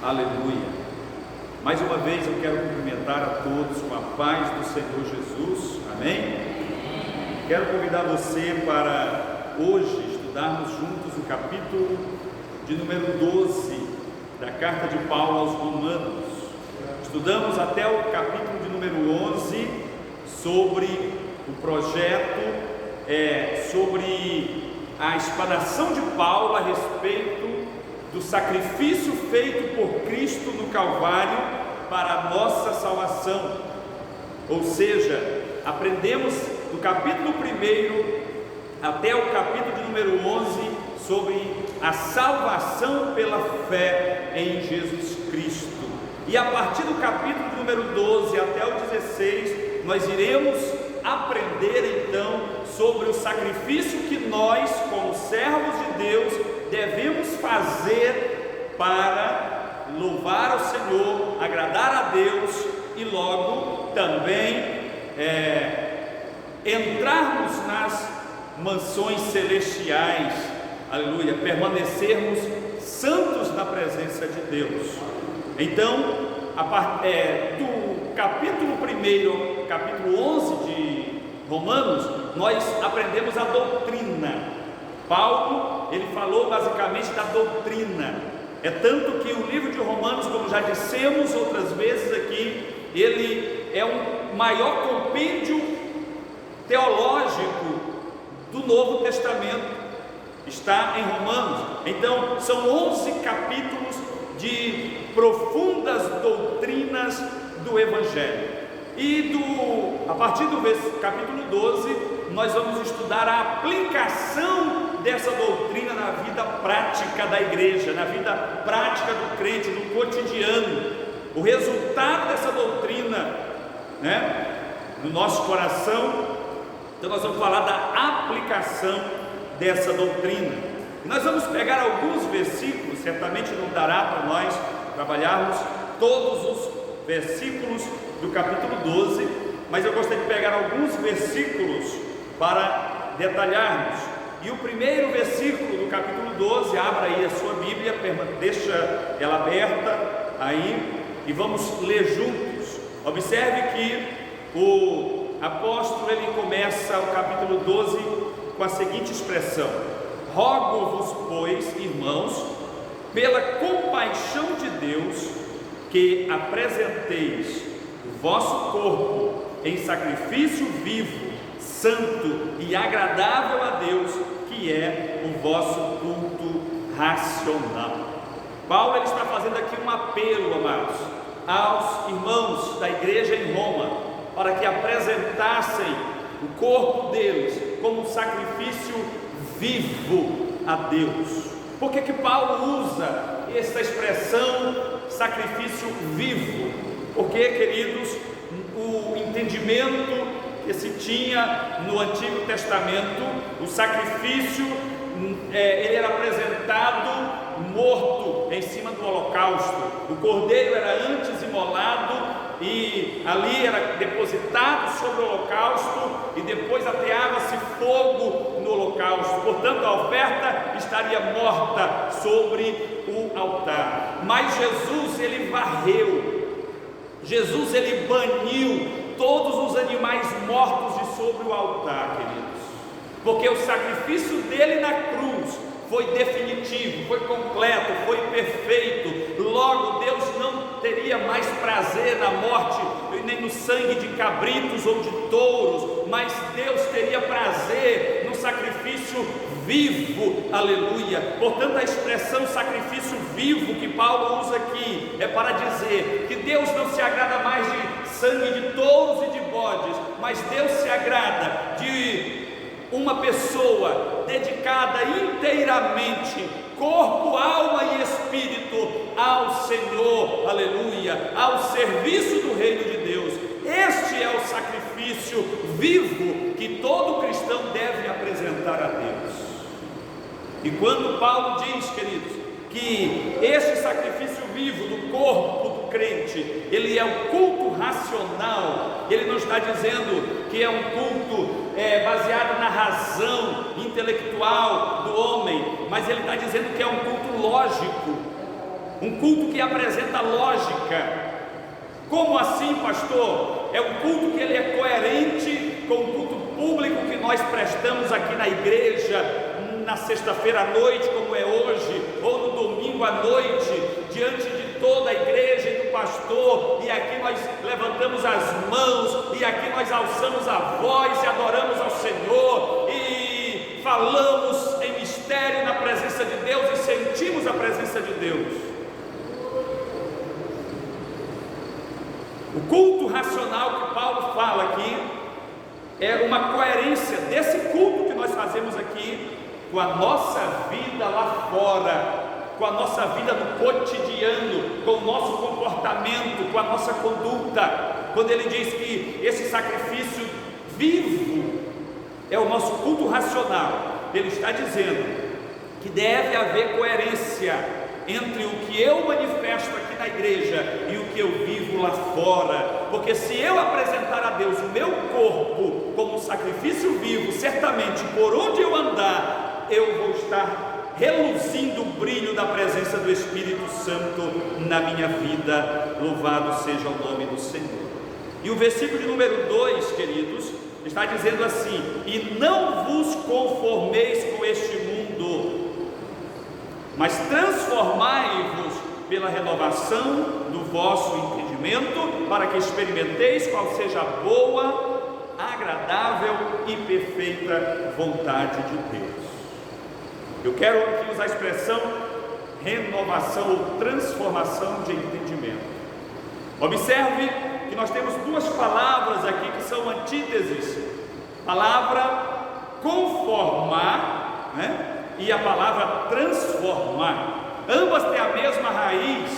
Aleluia. Mais uma vez eu quero cumprimentar a todos com a paz do Senhor Jesus. Amém? Quero convidar você para hoje estudarmos juntos o capítulo de número 12 da carta de Paulo aos Romanos. Estudamos até o capítulo de número 11 sobre o projeto, sobre a explanação de Paulo a respeito do sacrifício feito por Cristo no Calvário para a nossa salvação. Ou seja, aprendemos do capítulo 1 até o capítulo de número 11 sobre a salvação pela fé em Jesus Cristo. E a partir do capítulo de número 12 até o 16, nós iremos aprender então sobre o sacrifício que nós, como servos de Deus, devemos fazer para louvar ao Senhor, agradar a Deus e logo também entrarmos nas mansões celestiais, aleluia, permanecermos santos na presença de Deus. Então, do capítulo 1, capítulo 11 de Romanos, nós aprendemos a doutrina. Paulo, ele falou basicamente da doutrina. É tanto que o livro de Romanos, como já dissemos outras vezes aqui, ele é o maior compêndio teológico do Novo Testamento. Está em Romanos. Então, são 11 capítulos de profundas doutrinas do Evangelho. E a partir do capítulo 12, nós vamos estudar a aplicação dessa doutrina na vida prática da igreja, na vida prática do crente, no cotidiano. O resultado dessa doutrina, no nosso coração. Então nós vamos falar da aplicação dessa doutrina. E nós vamos pegar alguns versículos, certamente não dará para nós trabalharmos todos os versículos do capítulo 12, mas eu gostaria de pegar alguns versículos para detalharmos. E o primeiro versículo do capítulo 12, abra aí a sua Bíblia, deixa ela aberta aí e vamos ler juntos. Observe que o apóstolo, ele começa o capítulo 12 com a seguinte expressão: rogo-vos, pois, irmãos, pela compaixão de Deus, que apresenteis o vosso corpo em sacrifício vivo, santo e agradável a Deus, que é o vosso culto racional. Paulo, ele está fazendo aqui um apelo, amados, aos irmãos da igreja em Roma, para que apresentassem o corpo deles como um sacrifício vivo a Deus. Por que Paulo usa essa expressão sacrifício vivo? Porque, queridos, o entendimento que se tinha no Antigo Testamento, o sacrifício, ele era apresentado morto em cima do holocausto. O cordeiro era antes imolado e ali era depositado sobre o holocausto e depois ateava-se fogo no holocausto. Portanto, a oferta estaria morta sobre o altar. Mas Jesus, ele varreu, Jesus, ele baniu todos os animais mortos de sobre o altar, queridos, porque o sacrifício dele na cruz foi definitivo, foi completo, foi perfeito. Logo, Deus não teria mais prazer na morte, nem no sangue de cabritos ou de touros, mas Deus teria prazer no sacrifício vivo, aleluia. Portanto, a expressão sacrifício vivo que Paulo usa aqui é para dizer que Deus não se agrada mais de sangue de touros e de bodes, mas Deus se agrada de uma pessoa dedicada inteiramente, corpo, alma e espírito, ao Senhor, aleluia, ao serviço do reino de Deus. Este é o sacrifício vivo que todo cristão deve apresentar a Deus. E quando Paulo diz, queridos, que este sacrifício vivo do corpo do crente, ele é um culto racional, ele não está dizendo que é um culto baseado na razão intelectual do homem, mas ele está dizendo que é um culto lógico, um culto que apresenta lógica. Como assim, pastor? É um culto que ele é coerente com o culto público que nós prestamos aqui na igreja, na sexta-feira à noite, como é hoje, ou no domingo à noite, diante de toda a igreja e do pastor, e aqui nós levantamos as mãos, e aqui nós alçamos a voz e adoramos ao Senhor, e falamos em mistério na presença de Deus, e sentimos a presença de Deus. O culto racional que Paulo fala aqui é uma coerência desse culto que nós fazemos aqui com a nossa vida lá fora, com a nossa vida no cotidiano, com o nosso comportamento, com a nossa conduta. Quando ele diz que esse sacrifício vivo é o nosso culto racional, ele está dizendo que deve haver coerência entre o que eu manifesto aqui na igreja e o que eu vivo lá fora, porque se eu apresentar a Deus o meu corpo como um sacrifício vivo, certamente por onde eu andar, eu vou estar reluzindo o brilho da presença do Espírito Santo na minha vida. Louvado seja o nome do Senhor. E o versículo de número 2, queridos, está dizendo assim: e não vos conformeis com este mundo, mas transformai-vos pela renovação do vosso entendimento, para que experimenteis qual seja a boa, agradável e perfeita vontade de Deus. Eu quero aqui usar a expressão renovação ou transformação de entendimento. Observe que nós temos duas palavras aqui que são antíteses: palavra conformar, né? E a palavra transformar. Ambas têm a mesma raiz,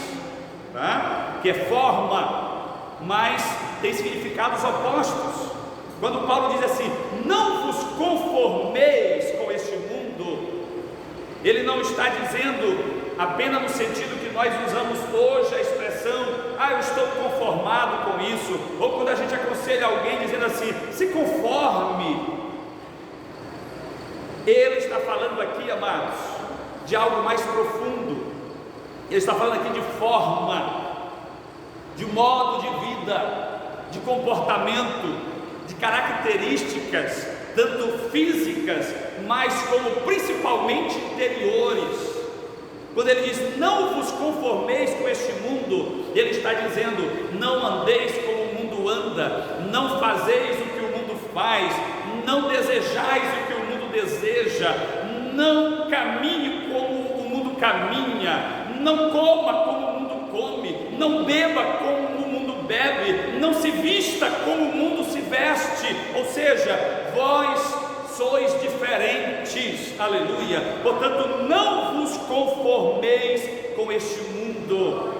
tá? Que é forma, mas tem significados opostos. Quando Paulo diz assim: não vos conformeis com este mundo, ele não está dizendo apenas no sentido que nós usamos hoje a expressão: eu estou conformado com isso, ou quando a gente aconselha alguém dizendo assim: se conforme. Ele está falando aqui, amados, de algo mais profundo. Ele está falando aqui de forma, de modo de vida, de comportamento, de características, tanto físicas, mas como principalmente interiores. Quando ele diz: não vos conformeis com este mundo, ele está dizendo: não andeis como o mundo anda, não fazeis o que o mundo faz, não desejais o que o mundo deseja, não caminhe como o mundo caminha, não coma como o mundo come, não beba como o mundo bebe, não se vista como o mundo se veste. Ou seja, vós sois diferentes, aleluia. Portanto, não vos conformeis com este mundo,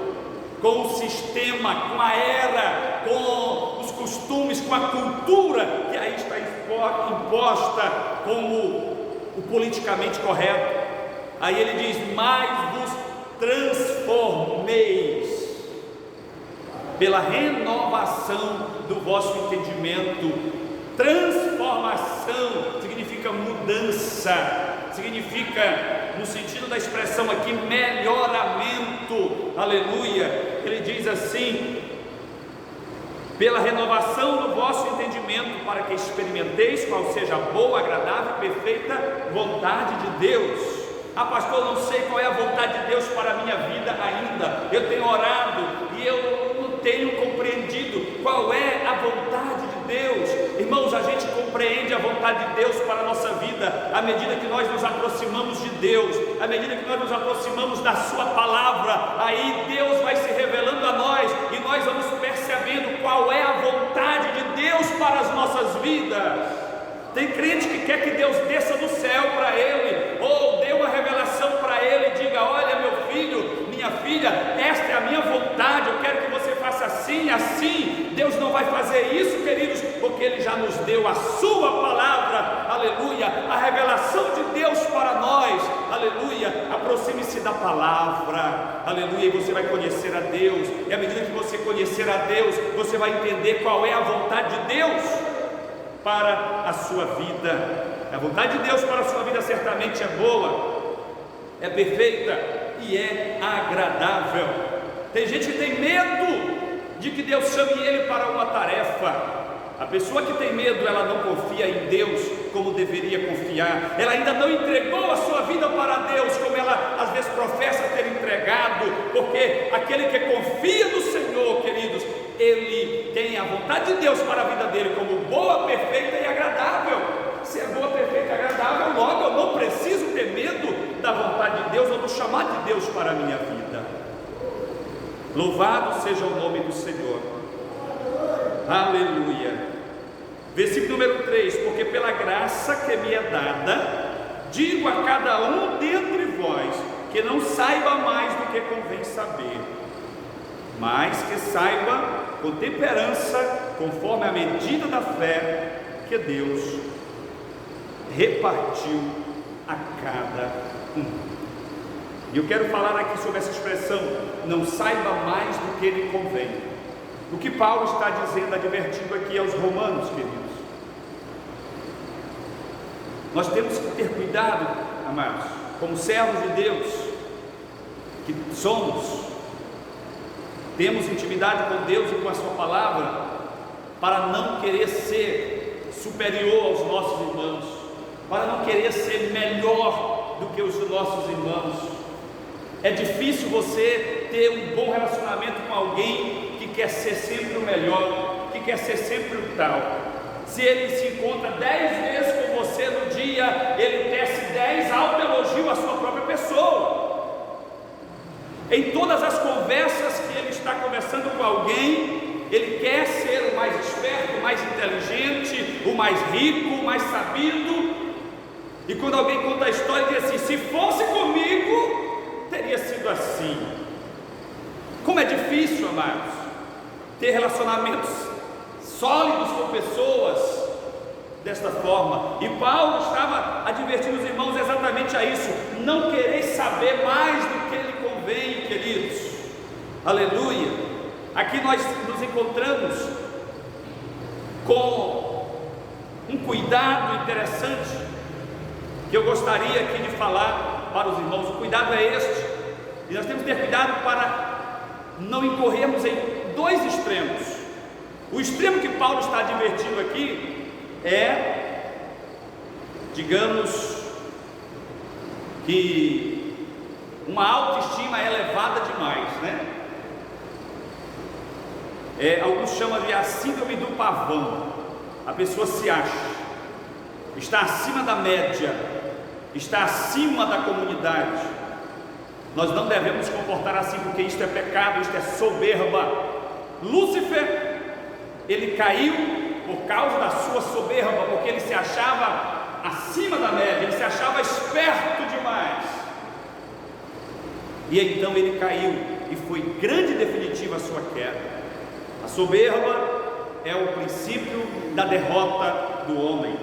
com o sistema, com a era, com os costumes, com a cultura que aí está imposta como o politicamente correto. Aí ele diz: mas vos transformeis pela renovação do vosso entendimento. Transformação significa mudança, significa, no sentido da expressão aqui, melhoramento, aleluia. Ele diz assim: pela renovação do vosso entendimento, para que experimenteis qual seja a boa, agradável e perfeita vontade de Deus. Pastor, não sei qual é a vontade de Deus para a minha vida ainda. Eu tenho orado e eu não tenho compreendido qual é a vontade de Deus. Irmãos, a gente compreende a vontade de Deus para a nossa vida à medida que nós nos aproximamos de Deus, à medida que nós nos aproximamos da sua palavra. Aí Deus vai se revelando a nós e nós vamos percebendo qual é a vontade de Deus para as nossas vidas. Tem crente que quer que Deus desça do céu para ele, ou dê uma revelação para ele e diga: olha, meu filho, minha filha, esta é a minha vontade, eu quero que você faça assim, assim. Deus não vai fazer isso, queridos, porque Ele já nos deu a sua palavra, aleluia, a revelação de Deus para nós, aleluia. Aproxime-se da palavra, aleluia, e você vai conhecer a Deus, e à medida que você conhecer a Deus, você vai entender qual é a vontade de Deus para a sua vida. A vontade de Deus para a sua vida certamente é boa, é perfeita e é agradável. Tem gente que tem medo de que Deus chame ele para uma tarefa. A pessoa que tem medo, ela não confia em Deus como deveria confiar, ela ainda não entregou a sua vida para Deus como ela às vezes professa ter entregado, porque aquele que confia no Senhor, queridos, ele tem a vontade de Deus para a vida dele como boa, perfeita e agradável. Se é boa, perfeita e agradável, logo eu não preciso ter medo da vontade de Deus ou do chamado de Deus para a minha vida. Louvado seja o nome do Senhor. Aleluia. Versículo número 3: porque pela graça que me é dada, digo a cada um dentre vós, que não saiba mais do que convém saber, mas que saiba com temperança, conforme a medida da fé que Deus repartiu a cada um. E eu quero falar aqui sobre essa expressão, não saiba mais do que lhe convém. O que Paulo está dizendo, advertindo aqui aos romanos, queridos. Nós temos que ter cuidado, amados, como servos de Deus, que somos, temos intimidade com Deus e com a sua palavra, para não querer ser superior aos nossos irmãos, para não querer ser melhor do que os nossos irmãos. É difícil você ter um bom relacionamento com alguém que quer ser sempre o melhor, que quer ser sempre o tal. Se ele se encontra 10 vezes com você no dia, ele tece 10 autoelogios à sua própria pessoa. Em todas as conversas que ele está conversando com alguém, ele quer ser o mais esperto, o mais inteligente, o mais rico, o mais sabido. E quando alguém conta a história, ele diz assim: se fosse comigo, teria sido assim. Como é difícil, amados, ter relacionamentos sólidos com pessoas desta forma. E Paulo estava advertindo os irmãos exatamente a isso: não querer saber mais do que lhe convém, queridos. Aleluia. Aqui nós nos encontramos com um cuidado interessante que eu gostaria aqui de falar para os irmãos. O cuidado é este, e nós temos que ter cuidado para não incorrermos em dois extremos. O extremo que Paulo está advertindo aqui é, digamos, que uma autoestima elevada demais, né? Alguns chamam de a síndrome do pavão. A pessoa se acha, está acima da média, está acima da comunidade. Nós não devemos comportar assim, porque isto é pecado, isto é soberba. Lúcifer, ele caiu por causa da sua soberba, porque ele se achava acima da média, ele se achava esperto demais. E então ele caiu, e foi grande e definitiva a sua queda. A soberba é o princípio da derrota do homem.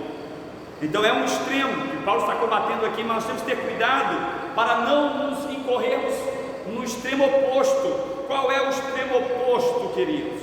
Então é um extremo que Paulo está combatendo aqui, mas nós temos que ter cuidado para não nos incorrermos no extremo oposto. Qual é o extremo oposto, queridos?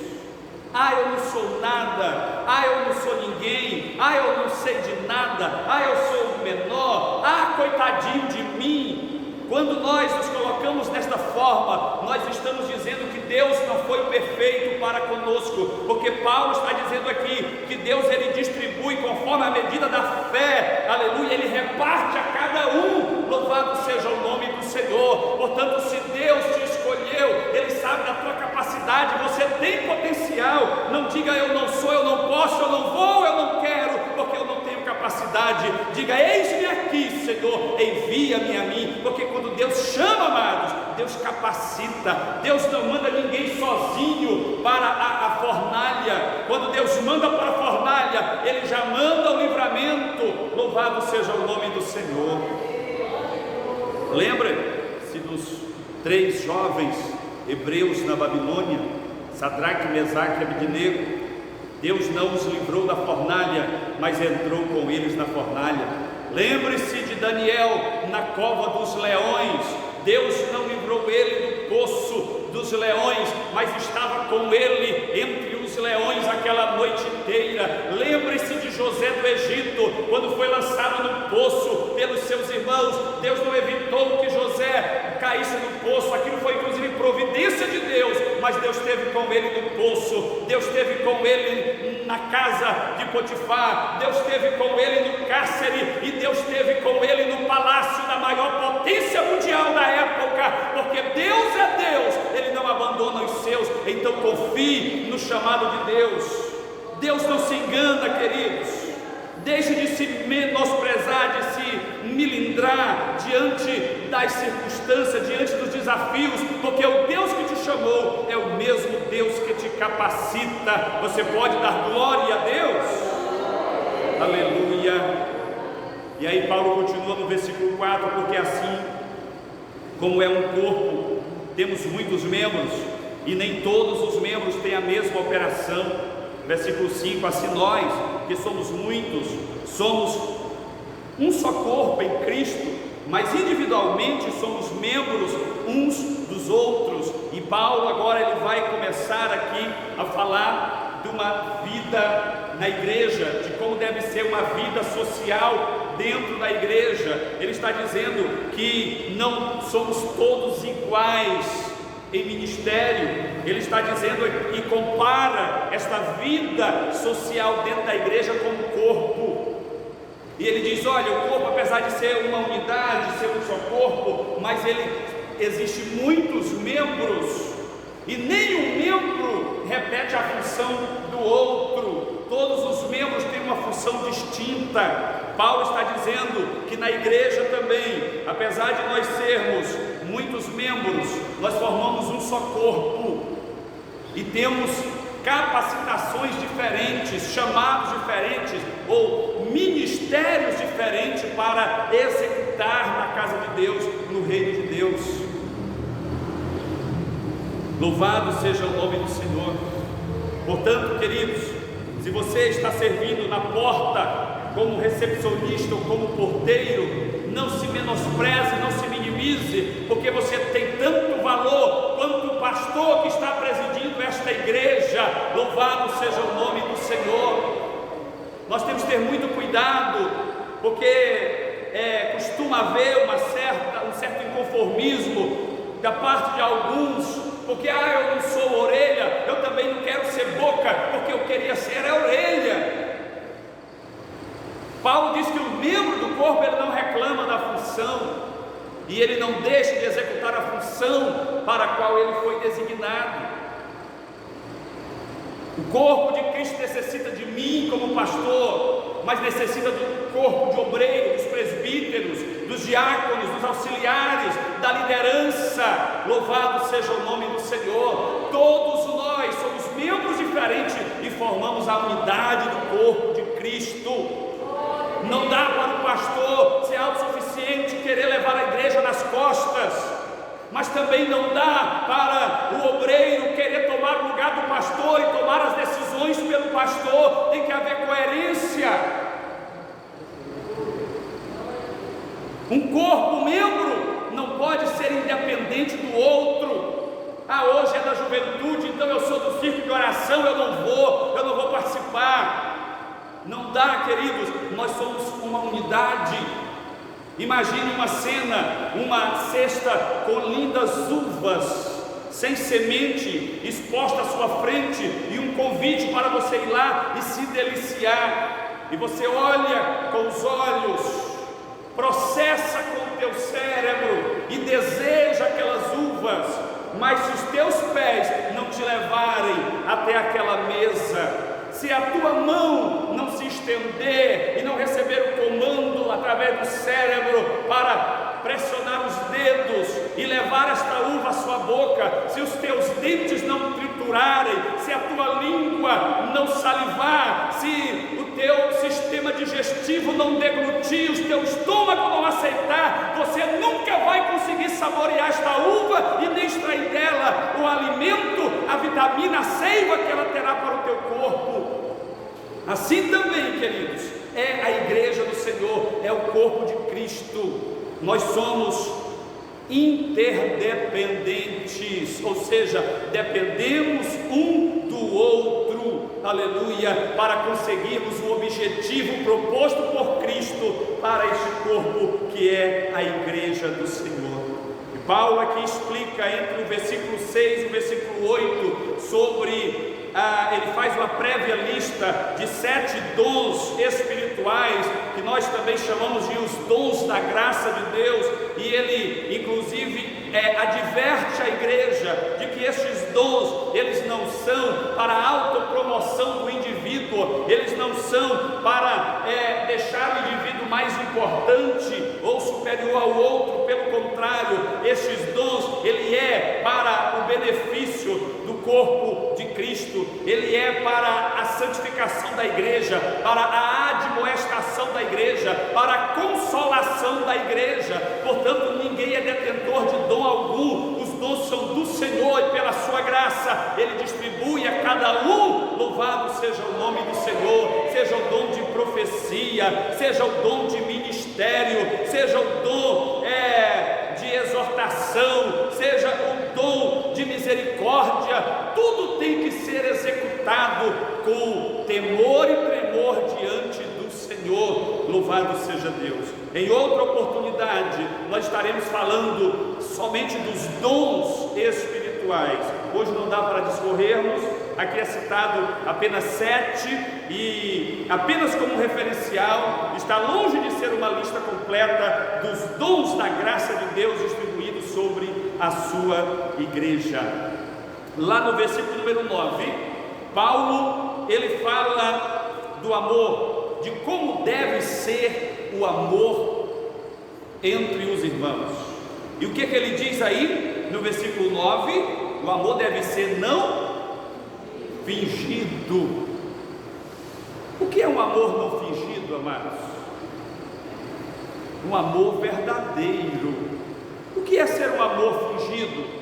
Eu não sou nada, eu não sou ninguém, eu não sei de nada, eu sou o menor, coitadinho de mim. Quando nós nos colocamos desta forma, nós estamos dizendo que Deus não foi perfeito para conosco, porque Paulo está dizendo aqui que Deus, ele distribui conforme a medida da fé, aleluia, ele reparte a cada um. Louvado seja o nome do Senhor. Portanto, se Deus te escolheu, ele sabe da tua capacidade, você tem potencial. Não diga eu não sou, eu não posso, eu não vou, eu não quero, porque eu não tenho capacidade. Diga: eis-me aqui, Senhor, envia-me a mim. Porque quando Deus chama, amados, Deus capacita. Deus não manda ninguém sozinho para a fornalha. Quando Deus manda para a fornalha, ele já manda o livramento. Louvado seja o nome do Senhor. Lembra-se dos 3 jovens hebreus na Babilônia, Sadraque, Mesaque e Abednego. Deus não os livrou da fornalha, mas entrou com eles na fornalha. Lembre-se de Daniel na cova dos leões. Deus não livrou ele do poço dos dos leões, mas estava com ele entre os leões aquela noite inteira. Lembre-se de José do Egito, quando foi lançado no poço pelos seus irmãos. Deus não evitou que José caísse no poço, aquilo foi inclusive providência de Deus, mas Deus esteve com ele no poço, Deus esteve com ele na casa de Potifar, Deus esteve com ele no cárcere, e Deus esteve com ele no palácio da maior potência mundial da época, porque Deus é Deus, Ele não abandona os seus. Então confie no chamado de Deus. Deus não se engana, queridos. Deixe de se menosprezar, de se milindrar diante das circunstâncias, diante dos desafios, porque o Deus que te chamou é o mesmo Deus que te capacita. Você pode dar glória a Deus? Aleluia. E aí Paulo continua no versículo 4, porque assim como é um corpo, temos muitos membros, e nem todos os membros têm a mesma operação. Versículo 5, assim nós, que somos muitos, somos um só corpo em Cristo, mas individualmente somos membros uns dos outros. E Paulo agora ele vai começar aqui a falar de uma vida na igreja, de como deve ser uma vida social dentro da igreja. Ele está dizendo que não somos todos iguais em ministério. Ele está dizendo e compara esta vida social dentro da igreja com o corpo. E ele diz: olha, o corpo, apesar de ser uma unidade, ser um só corpo, mas ele existe muitos membros, e nenhum membro repete a função do outro. Todos os membros têm uma função distinta. Paulo está dizendo que na igreja também, apesar de nós sermos muitos membros, nós formamos um só corpo e temos capacitações diferentes, chamados diferentes ou ministérios diferentes para executar na casa de Deus, no reino de Deus. Louvado seja o nome do Senhor. Portanto, queridos, se você está servindo na porta como recepcionista ou como porteiro, não se menospreze, não se minimize, porque você tem tanto valor quanto o pastor que está presidindo esta igreja. Louvado seja o nome do Senhor. Nós temos que ter muito cuidado, porque costuma haver um certo inconformismo da parte de alguns, porque eu não sou orelha, eu também não quero ser boca, porque eu queria ser a orelha. Paulo diz que o membro do corpo ele não reclama da função, e ele não deixa de executar a função para a qual ele foi designado. O corpo de Cristo necessita de mim como pastor, mas necessita do corpo de obreiro, dos presbíteros, dos diáconos, dos auxiliares, da liderança. Louvado seja o nome do Senhor. Todos nós somos membros diferentes e formamos a unidade do corpo de Cristo. Não dá para o pastor ser autossuficiente e querer levar a igreja nas costas, mas também não dá para o obreiro querer tomar o lugar do pastor e tomar as decisões pelo pastor. Tem que haver coerência. Um corpo, membro, não pode ser independente do outro. Hoje é da juventude, então eu sou do círculo de oração, eu não vou participar. Não dá, queridos, nós somos uma unidade. Imagine uma cena, uma cesta com lindas uvas, sem semente, exposta à sua frente, e um convite para você ir lá e se deliciar. E você olha com os olhos, processa com o teu cérebro e deseja aquelas uvas, mas se os teus pés não te levarem até aquela mesa, se a tua mão não se estender e não receber o comando através do cérebro para pressionar os dedos e levar esta uva à sua boca, se os teus dentes não triturarem, se a tua língua não salivar, se o teu sistema digestivo não deglutir, o teu estômago não aceitar, você nunca vai conseguir saborear esta uva e nem extrair dela o alimento, a vitamina, a seiva que ela terá para o teu corpo. Assim também, queridos, é a igreja do Senhor, é o corpo de Cristo. Nós somos interdependentes, ou seja, dependemos um do outro, aleluia, para conseguirmos o objetivo proposto por Cristo para este corpo que é a igreja do Senhor. E Paulo aqui explica entre o versículo 6 e o versículo 8 sobre ele faz uma prévia lista de 7 dons espirituais, que nós também chamamos de os dons da graça de Deus, e ele inclusive adverte a igreja de que estes dons, eles não são para a autopromoção do indivíduo, eles não são para deixar o indivíduo mais importante ou superior ao outro, pelo contrário, estes dons, ele é para o benefício do corpo de Cristo, ele é para a santificação da igreja, para a admoestação da igreja, para a consolação da igreja. Portanto, ninguém é detentor de dom algum, os dons são do Senhor e pela sua graça ele distribui a cada um. Louvado seja o nome do Senhor, seja o dom de profecia, seja o dom de ministério, seja o dom de exortação, seja o dom de misericórdia, tudo tem que ser executado com temor e tremor diante do Senhor. Louvado seja Deus. Em outra oportunidade nós estaremos falando somente dos dons espirituais. Hoje não dá para discorrermos, aqui é citado apenas 7 e apenas como referencial, está longe de ser uma lista completa dos dons da graça de Deus distribuídos sobre a sua igreja. Lá no versículo número 9, Paulo ele fala do amor, de como deve ser o amor entre os irmãos. E o que ele diz aí no versículo 9? O amor deve ser não fingido. O que é um amor não fingido, amados? Um amor verdadeiro. O que é ser um amor fingido?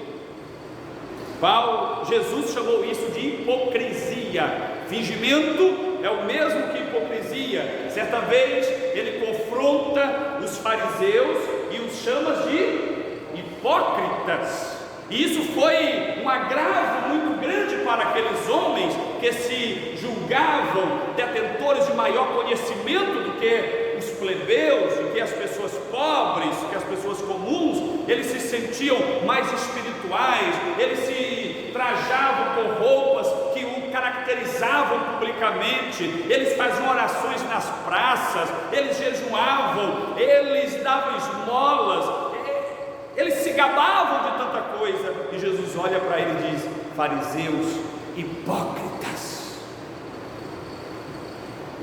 Jesus chamou isso de hipocrisia. Fingimento é o mesmo que hipocrisia. Certa vez ele confronta os fariseus e os chama de hipócritas. E isso foi um agravo muito grande para aqueles homens que se julgavam detentores de maior conhecimento do que os plebeus, do que as pessoas pobres, do que as pessoas comuns. Eles se sentiam mais espirituais, eles se trajavam com roupas que o caracterizavam publicamente, eles faziam orações nas praças, eles jejuavam, eles davam esmolas, eles se gabavam de tanta coisa. E Jesus olha para ele e diz: fariseus hipócritas.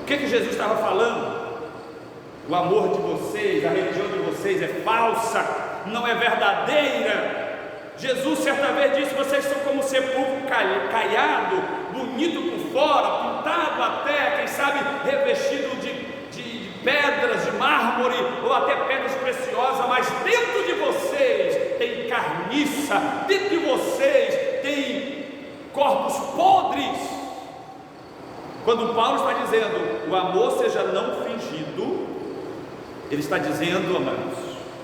O que Jesus estava falando? O amor de vocês, a religião de vocês é falsa, não é verdadeira. Jesus certa vez disse: vocês são como sepulcro caiado, bonito por fora, pintado até, quem sabe revestido de pedras de mármore ou até pedras preciosas, mas dentro de vocês tem carniça, dentro de vocês tem corpos podres. Quando Paulo está dizendo o amor seja não fingido, ele está dizendo, amados,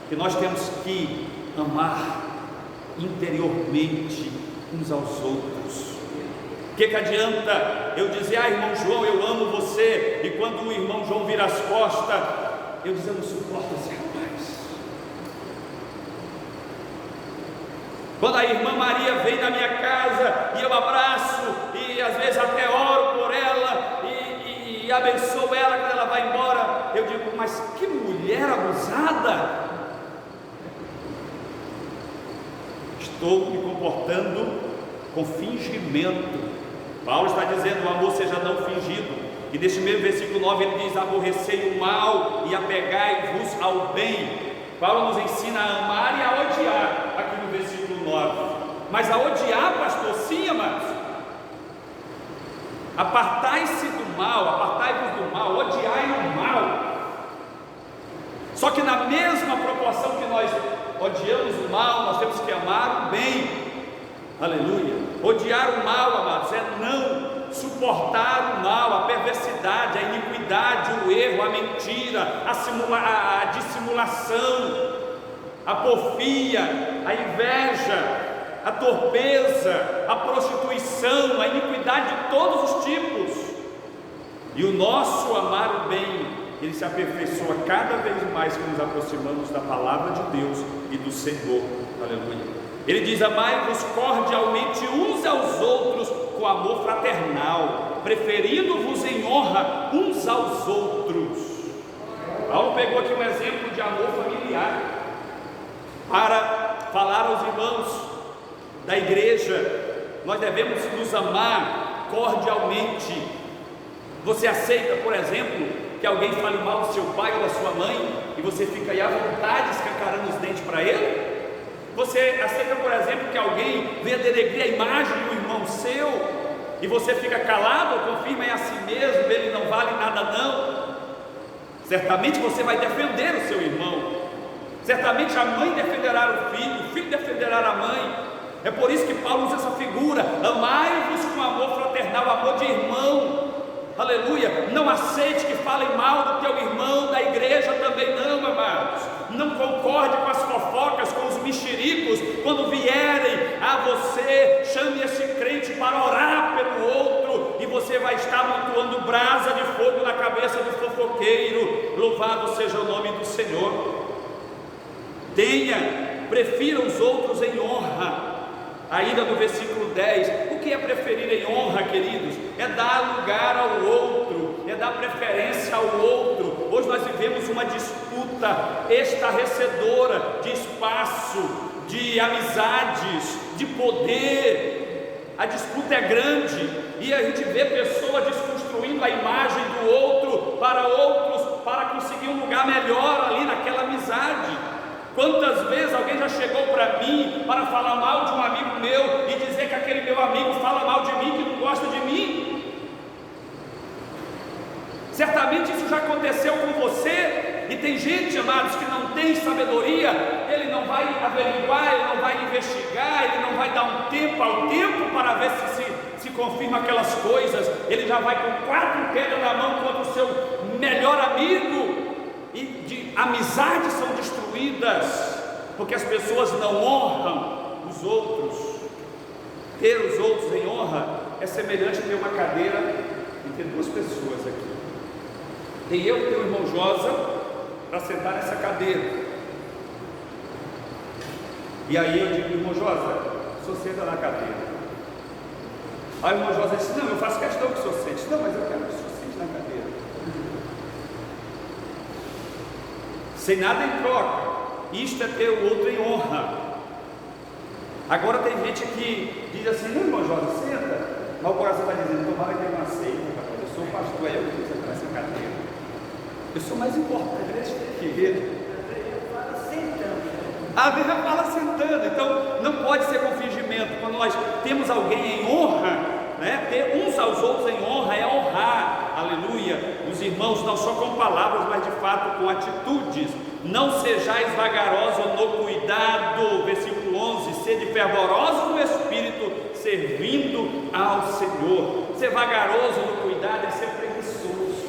que nós temos que amar interiormente uns aos outros. O que adianta eu dizer: irmão João, eu amo você, e quando o irmão João vira as costas, eu dizer: eu não suporto esse rapaz. Quando a irmã Maria vem na minha casa e eu abraço e às vezes até oro por ela e abençoo ela quando ela vai embora, eu digo: mas que mulher abusada! Estou me comportando com fingimento. Paulo está dizendo: o amor seja não fingido. E neste mesmo versículo 9 ele diz: aborrecei o mal e apegai-vos ao bem. Paulo nos ensina a amar e a odiar, aqui no versículo 9. Mas a odiar, pastor, sim, amados. Apartai-se do mal, apartai-vos do mal, odiai o mal. Só que na mesma proporção que nós odiamos o mal, nós temos que amar o bem. Aleluia. Odiar o mal, amados, é não suportar o mal, a perversidade, a iniquidade, o erro, a mentira, a dissimulação. a porfia, a inveja, a torpeza, a prostituição, a iniquidade de todos os tipos. E o nosso amar o bem, ele se aperfeiçoa cada vez mais que nos aproximamos da palavra de Deus e do Senhor. Aleluia. Ele diz: amai-vos cordialmente uns aos outros com amor fraternal, preferindo-vos em honra uns aos outros. Paulo pegou aqui um exemplo de amor familiar para falar aos irmãos da igreja. Nós devemos nos amar cordialmente. Você aceita, por exemplo, que alguém fale mal do seu pai ou da sua mãe e você fica aí à vontade escancarando os dentes para ele? Você aceita, por exemplo, que alguém venha denegrir a imagem de um irmão seu e você fica calado ou confirma em a si mesmo, ele não vale nada não? Certamente você vai defender o seu irmão, certamente a mãe defenderá o filho defenderá a mãe. É por isso que Paulo usa essa figura: amai-vos com amor fraternal, amor de irmão. Aleluia. Não aceite que falem mal do teu irmão da igreja também não, amados. Não concorde com as fofocas, com os mexericos. Quando vierem a você, chame esse crente para orar pelo outro, e você vai estar amontoando brasa de fogo na cabeça do fofoqueiro. Louvado seja o nome do Senhor. Prefira os outros em honra. Ainda no versículo 10, o que é preferir em honra, queridos? É dar lugar ao outro, é dar preferência ao outro. Hoje nós vivemos uma disputa estarrecedora de espaço, de amizades, de poder. A disputa é grande e a gente vê pessoas desconstruindo a imagem do outro para outros, para conseguir um lugar melhor ali naquela amizade. Quantas vezes alguém já chegou para mim para falar mal de um amigo meu e dizer que aquele meu amigo fala mal de mim, que não gosta de mim? Certamente isso já aconteceu com você. E tem gente, amados, que não tem sabedoria. Ele não vai averiguar, ele não vai investigar, ele não vai dar um tempo ao tempo para ver se confirma aquelas coisas. Ele já vai com 4 pedras na mão contra o seu melhor amigo. E de amizades são destruídas porque as pessoas não honram os outros. Ter os outros em honra é semelhante a ter uma cadeira e ter 2 pessoas aqui. Tem eu e o irmão Josa para sentar nessa cadeira. E aí eu digo: irmão Josa, o senhor senta na cadeira. Aí o irmão Josa disse: não, eu faço questão que o senhor sente. Não, mas eu quero que o senhor sente na cadeira. Sem nada em troca. Isto é ter o outro em honra. Agora tem gente que diz assim: não, irmão Josa, senta. Mas o coração está dizendo: tomara que ele não aceite. Eu sou pastor, eu que sentar nessa cadeira. Eu sou mais importante que ele. A Bíblia fala sentando. Então não pode ser com fingimento. Quando nós temos alguém em honra, né, ter uns aos outros em honra é honrar. Aleluia. Os irmãos, não só com palavras, mas de fato com atitudes. Não sejais vagarosos no cuidado. Versículo 11: sede fervorosos no espírito, servindo ao Senhor. Ser vagaroso no cuidado é ser preguiçoso.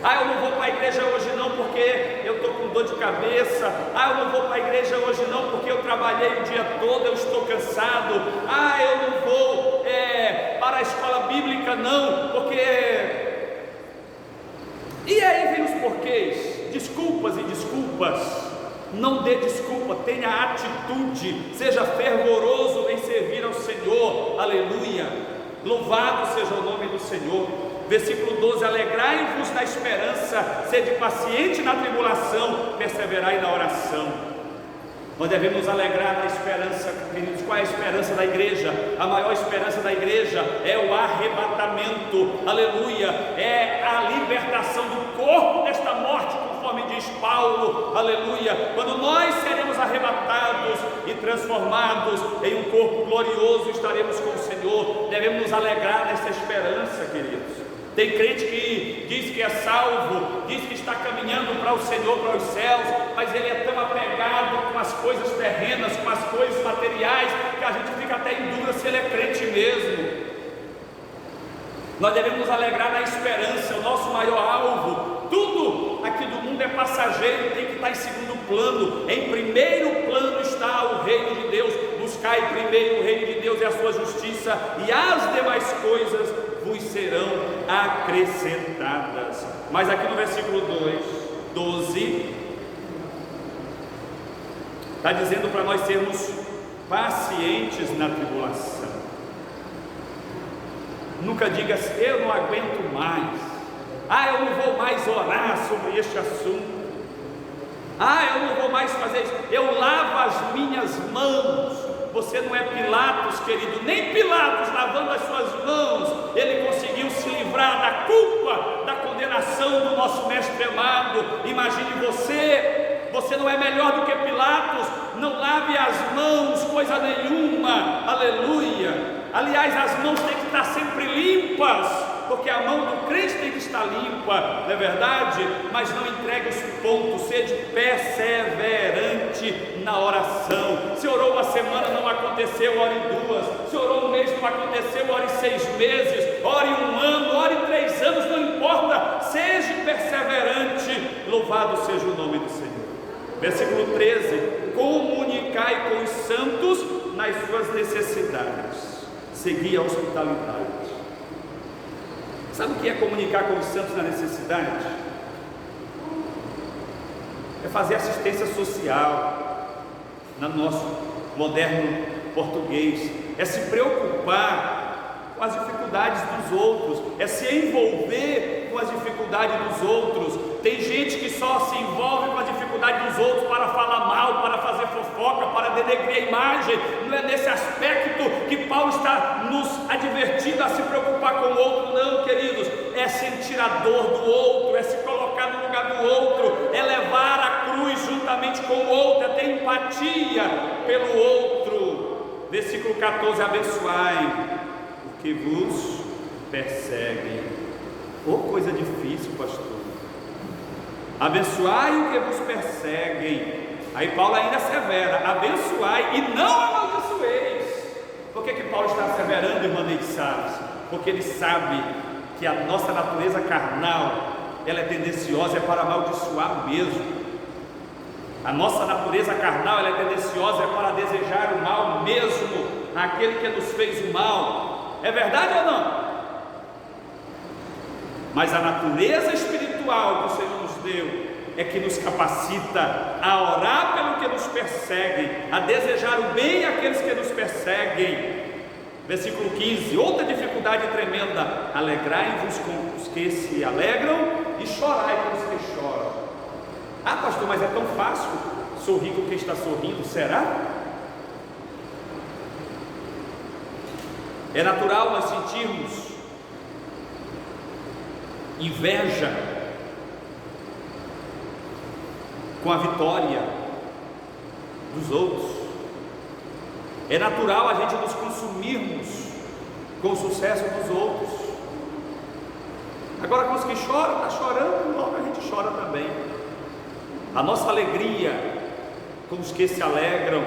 Eu não vou para a igreja hoje não porque eu estou com dor de cabeça. Eu não vou para a igreja hoje não porque eu trabalhei o dia todo, eu estou cansado. Eu não vou para a escola bíblica não, porque... E aí vem os porquês, desculpas e desculpas. Não dê desculpa, tenha atitude, seja fervoroso em servir ao Senhor. Aleluia, louvado seja o nome do Senhor. Versículo 12: alegrai-vos na esperança, sede paciente na tribulação, perseverai na oração. Nós devemos nos alegrar na esperança, queridos. Qual é a esperança da igreja? A maior esperança da igreja é o arrebatamento, aleluia, é a libertação do corpo desta morte, conforme diz Paulo, aleluia. Quando nós seremos arrebatados e transformados em um corpo glorioso, estaremos com o Senhor. Devemos nos alegrar nessa esperança, queridos. Tem crente que diz que é salvo, diz que está caminhando para o Senhor, para os céus, mas ele é tão apegado com as coisas terrenas, com as coisas materiais, que a gente fica até em dúvida se ele é crente mesmo. Nós devemos nos alegrar na esperança, o nosso maior alvo. Tudo aquilo do mundo é passageiro, tem que estar em segundo plano. Em primeiro plano está o reino de Deus. Buscai primeiro o reino de Deus e a sua justiça, e as demais coisas vos serão acrescentadas. Mas aqui no versículo 12, está dizendo para nós sermos pacientes na tribulação. Nunca diga assim: eu não aguento mais, eu não vou mais orar sobre este assunto, eu não vou mais fazer isso, eu lavo as minhas mãos. Você não é Pilatos, querido, nem Pilatos lavando as suas mãos, ele conseguiu se livrar da culpa, da condenação do nosso mestre amado. Imagine você não é melhor do que Pilatos. Não lave as mãos, coisa nenhuma, aleluia. Aliás, as mãos têm que estar sempre limpas, porque a mão do crente tem que estar limpa, não é verdade? Mas não entregue os pontos, seja perseverante na oração. Se orou uma semana, não aconteceu, ore 2. Se orou um mês, não aconteceu, ore 6 meses, ore 1 ano, ore 3 anos, não importa, seja perseverante. Louvado seja o nome do Senhor. Versículo 13: comunicai com os santos nas suas necessidades, segui a hospitalidade. Sabe o que é comunicar com os santos na necessidade? É fazer assistência social, no nosso moderno português, é se preocupar com as dificuldades dos outros, é se envolver com as dificuldades dos outros. Tem gente que só se envolve com a dificuldade dos outros para falar mal, para fazer fofoca, para denegrir a imagem. Não é nesse aspecto que Paulo está nos advertindo a se preocupar com o outro, não, queridos. É sentir a dor do outro, é se colocar no lugar do outro, é levar a cruz juntamente com o outro, é ter empatia pelo outro. Versículo 14: abençoai o que vos perseguem. Coisa difícil, pastor. Abençoai o que vos perseguem. Aí Paulo ainda assevera: abençoai e não amaldiçoeis. Por que Paulo está asseverando, irmã Neide Salles? Porque ele sabe que a nossa natureza carnal, ela é tendenciosa, é para amaldiçoar mesmo. A nossa natureza carnal, ela é tendenciosa, é para desejar o mal mesmo àquele que nos fez o mal. É verdade ou não? Mas a natureza espiritual que o Senhor nos deu é que nos capacita a orar pelo que nos perseguem, a desejar o bem àqueles que nos perseguem. Versículo 15, outra dificuldade tremenda: alegrai-vos com os que se alegram e chorai com os que choram. Pastor, mas é tão fácil sorrir com quem está sorrindo, será? É natural nós sentirmos inveja com a vitória dos outros. É natural a gente nos consumirmos com o sucesso dos outros. Agora, com os que choram, está chorando, logo a gente chora também. A nossa alegria com os que se alegram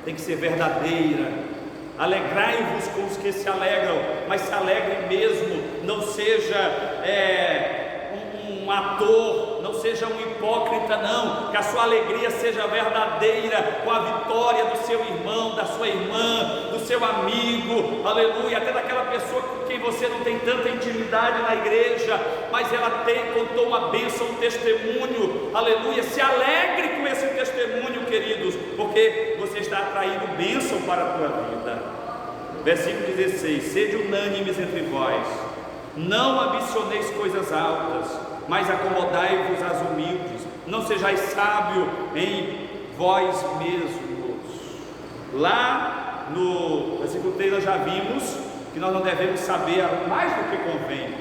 tem que ser verdadeira. Alegrai-vos com os que se alegram, mas se alegrem mesmo. Não seja um ator, não seja um hipócrita, não. Que a sua alegria seja verdadeira, com a vitória do seu irmão, da sua irmã, do seu amigo, aleluia, até daquela pessoa com quem você não tem tanta intimidade na igreja, mas ela contou uma bênção, um testemunho, aleluia. Se alegre com esse testemunho, queridos, porque você está atraindo bênção para a tua vida. Versículo 16: sede unânimes entre vós, não ambicioneis coisas altas, mas acomodai-vos às humildes. Não sejais sábio em vós mesmos. Lá no versículo 3 nós já vimos que nós não devemos saber mais do que convém.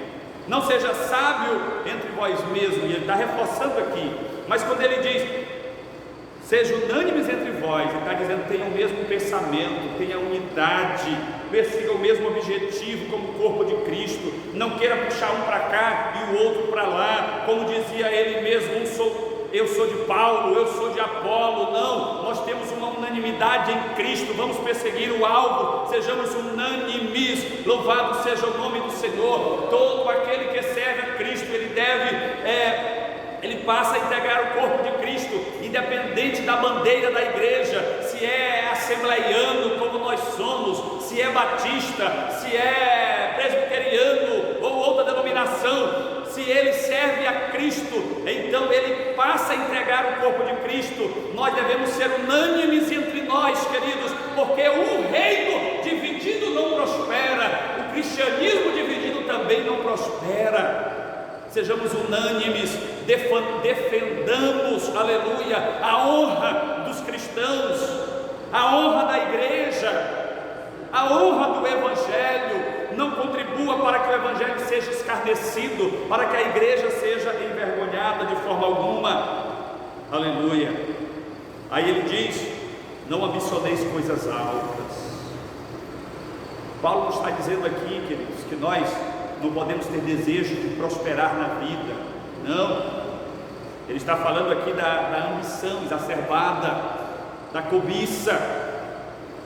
Não seja sábio entre vós mesmos, e ele está reforçando aqui. Mas quando ele diz sejam unânimes entre vós, ele está dizendo: tenham o mesmo pensamento, tenham unidade, persigam o mesmo objetivo como corpo de Cristo. Não queira puxar um para cá e o outro para lá, como dizia ele mesmo: eu sou de Paulo, eu sou de Apolo. Não, nós temos uma unanimidade em Cristo. Vamos perseguir o alvo, sejamos unânimes. Louvado seja o nome do Senhor. Todo aquele que serve a Cristo, ele ele passa a integrar o corpo de Cristo, independente da bandeira da igreja, se é assembleiano como nós somos, se é batista, se é presbiteriano ou outra denominação. Se ele serve a Cristo, então ele passa a entregar o corpo de Cristo. Nós devemos ser unânimes entre nós, queridos, porque o reino dividido não prospera, o cristianismo dividido também não prospera. Sejamos unânimes, defendamos, aleluia, a honra dos cristãos, a honra da igreja, a honra do Evangelho. Não contribua para que o Evangelho seja escarnecido, para que a igreja seja envergonhada de forma alguma. Aleluia. Aí ele diz: não ambicioneis coisas altas. Paulo nos está dizendo aqui, queridos, que nós não podemos ter desejo de prosperar na vida. Não. Ele está falando aqui da ambição exacerbada, da cobiça.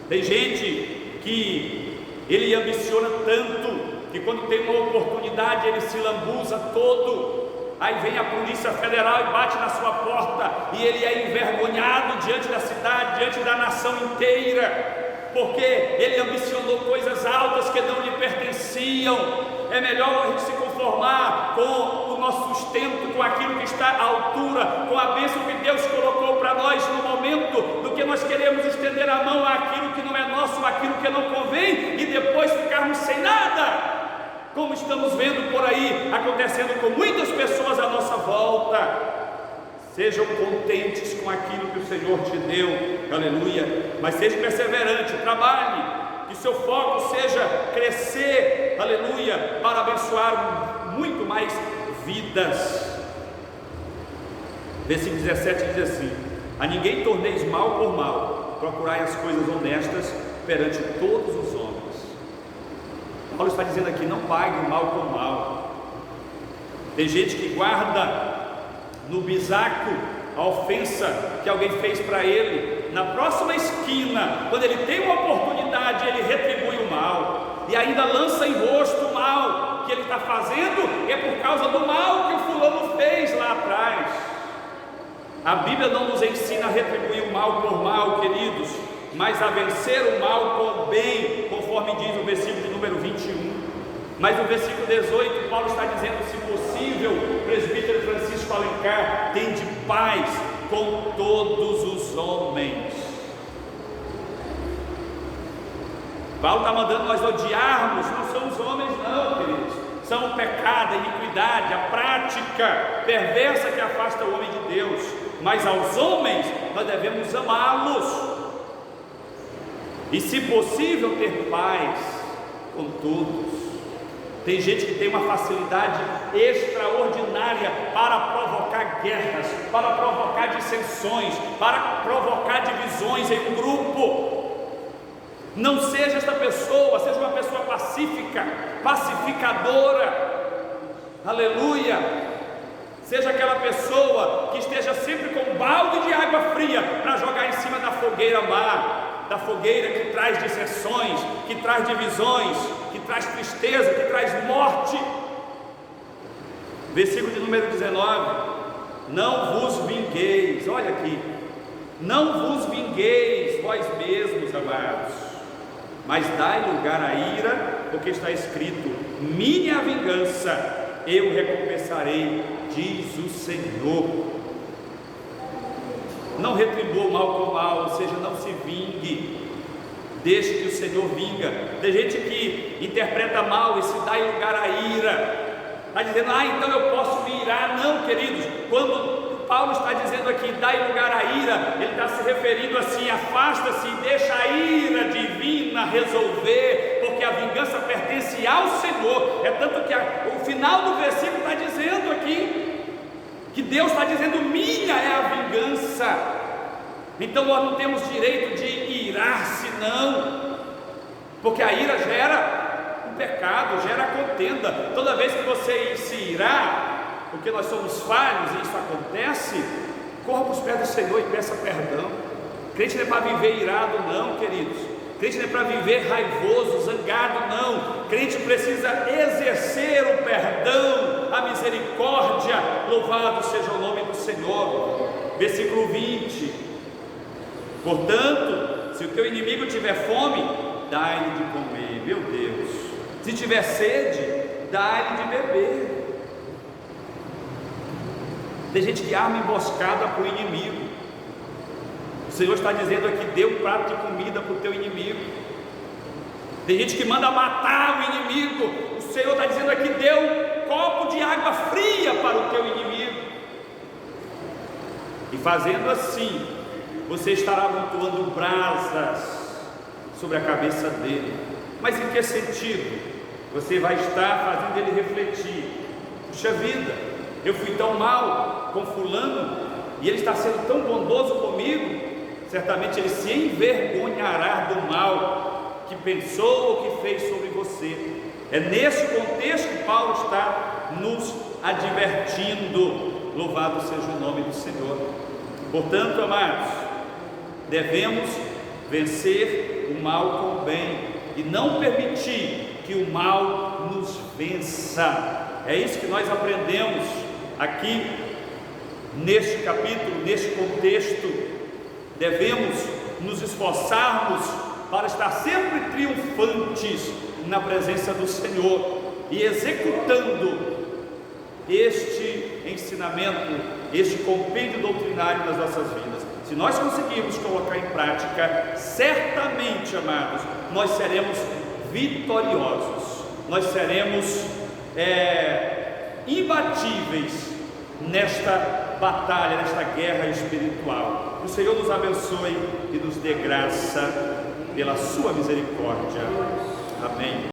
Tem gente que ele ambiciona tanto que quando tem uma oportunidade ele se lambuza todo. Aí vem a Polícia Federal e bate na sua porta, e ele é envergonhado diante da cidade, diante da nação inteira, porque ele ambicionou coisas altas que não lhe pertenciam. É melhor a gente se conformar com o nosso sustento, com aquilo que está à altura, com a bênção que Deus colocou para nós no momento, do que nós queremos estender a mão àquilo que não é nosso, àquilo que não convém, e depois ficarmos sem nada, como estamos vendo por aí acontecendo com muitas pessoas à nossa volta. Sejam contentes com aquilo que o Senhor te deu, aleluia, mas seja perseverante, trabalhe, que seu foco seja crescer, aleluia, para abençoar muito mais vidas. Versículo 17 diz assim: a ninguém torneis mal por mal, procurai as coisas honestas perante todos os homens. Paulo está dizendo aqui: não pague o mal com mal. Tem gente que guarda no bisaco a ofensa que alguém fez para ele. Na próxima esquina, quando ele tem uma oportunidade, ele retribui o mal, e ainda lança em rosto o mal que ele está fazendo, é por causa do mal que o fulano fez lá atrás. A Bíblia não nos ensina a retribuir o mal por mal, queridos, mas a vencer o mal com o bem, conforme diz o versículo de número 21. Mas no versículo 18, Paulo está dizendo: se possível, presbítero Francisco Alencar, tende paz com todos os homens. Paulo está mandando nós odiarmos, não são os homens não, queridos, são o pecado, a iniquidade, a prática perversa que afasta o homem de Deus. Mas aos homens nós devemos amá-los, e se possível ter paz com todos. Tem gente que tem uma facilidade extraordinária para provocar guerras, para provocar dissensões, para provocar divisões em um grupo. Não seja esta pessoa, seja uma pessoa pacífica, pacificadora, aleluia. Seja aquela pessoa que esteja sempre com um balde de água fria para jogar em cima da fogueira má, da fogueira que traz dissensões, que traz divisões, que traz tristeza, que traz morte. Versículo de número 19: não vos vingueis, olha aqui, não vos vingueis vós mesmos, amados, mas dai lugar à ira, porque está escrito: minha vingança, eu recompensarei, diz o Senhor. Não retribua o mal com mal, ou seja, não se vingue, deixe que o Senhor vinga. Tem gente que interpreta mal esse dá lugar à ira, está dizendo: então eu posso me irar. Não, queridos, quando Paulo está dizendo aqui dá lugar à ira, ele está se referindo assim: afasta-se e deixa a ira divina resolver, porque a vingança pertence ao Senhor. É tanto que o final do versículo está dizendo aqui que Deus está dizendo: minha é a vingança. Então nós não temos direito de irar-se, não, porque a ira gera um pecado, gera contenda. Toda vez que você se irar, porque nós somos falhos e isso acontece, corra para os pés do Senhor e peça perdão. Crente não é para viver irado, não, queridos. Crente não é para viver raivoso, zangado, não. Crente precisa exercer o perdão, a misericórdia, louvado seja o nome do Senhor. Versículo 20: portanto, se o teu inimigo tiver fome, dá-lhe de comer. Meu Deus. Se tiver sede, dá-lhe de beber. Tem gente que arma emboscada para o inimigo. O Senhor está dizendo aqui: dê um prato de comida para o teu inimigo. Tem gente que manda matar o inimigo. O Senhor está dizendo aqui: dê um copo de água fria para o teu inimigo. E fazendo assim, você estará amontoando brasas sobre a cabeça dele. Mas em que sentido? Você vai estar fazendo ele refletir: puxa vida, eu fui tão mal com fulano e ele está sendo tão bondoso comigo. Certamente ele se envergonhará do mal que pensou ou que fez sobre você. É nesse contexto que Paulo está nos advertindo. Louvado seja o nome do Senhor. Portanto, amados, devemos vencer o mal com o bem e não permitir que o mal nos vença. É isso que nós aprendemos aqui neste capítulo, neste contexto. Devemos nos esforçarmos para estar sempre triunfantes na presença do Senhor e executando este ensinamento, este compêndio doutrinário nas nossas vidas. Se nós conseguirmos colocar em prática, certamente, amados, nós seremos vitoriosos, nós seremos imbatíveis nesta batalha, nesta guerra espiritual. Que o Senhor nos abençoe e nos dê graça pela sua misericórdia. Amém.